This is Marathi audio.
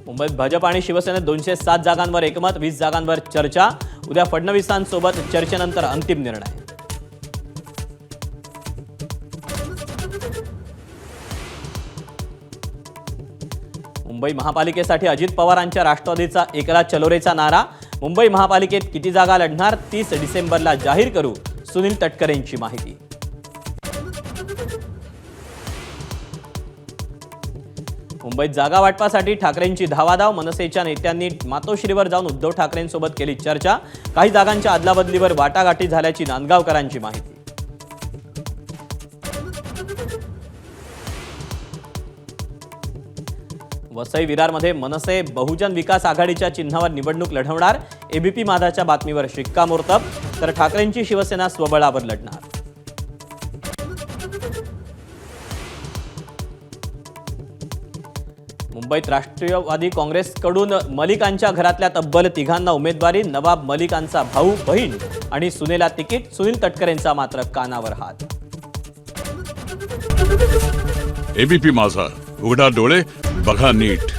मुंबईत भाजप आणि शिवसेनेत 207 जागांवर एकमत, 20 जागांवर चर्चा। उद्या फडणवीसांसोबत चर्चेनंतर अंतिम निर्णय। मुंबई महापालिकेसाठी अजित पवारांच्या राष्ट्रवादीचा एकला चलोरेचा नारा। मुंबई महापालिकेत किती जागा लढणार 30 डिसेंबरला जाहीर करू, सुनील तटकरेंची माहिती। मुंबईत जागा वाटपासाठी ठाकरेंची धावाधाव, मनसेच्या नेत्यांनी मातोश्रीवर जाऊन उद्धव ठाकरेंसोबत केली चर्चा। काही जागांच्या अदलाबदलीवर वाटाघाटी झाल्याची नांदगावकरांची माहिती। वसई विरारमध्ये मनसे बहुजन विकास आघाडीच्या चिन्हावर निवडणूक लढवणार। एबीपी माझाच्या बातमीवर शिक्कामोर्तब, तर ठाकरेंची शिवसेना स्वबळावर लढणार। मुंबईत राष्ट्रवादी काँग्रेसकडून मलिकांच्या घरातल्या तब्बल 3 उमेदवारी। नवाब मलिकांचा भाऊ बहीण आणि सुनेला तिकीट, सुनील तटकरेंचा मात्र कानावर हात। एबीपी माझा, उघडा डोळे बघा नीट।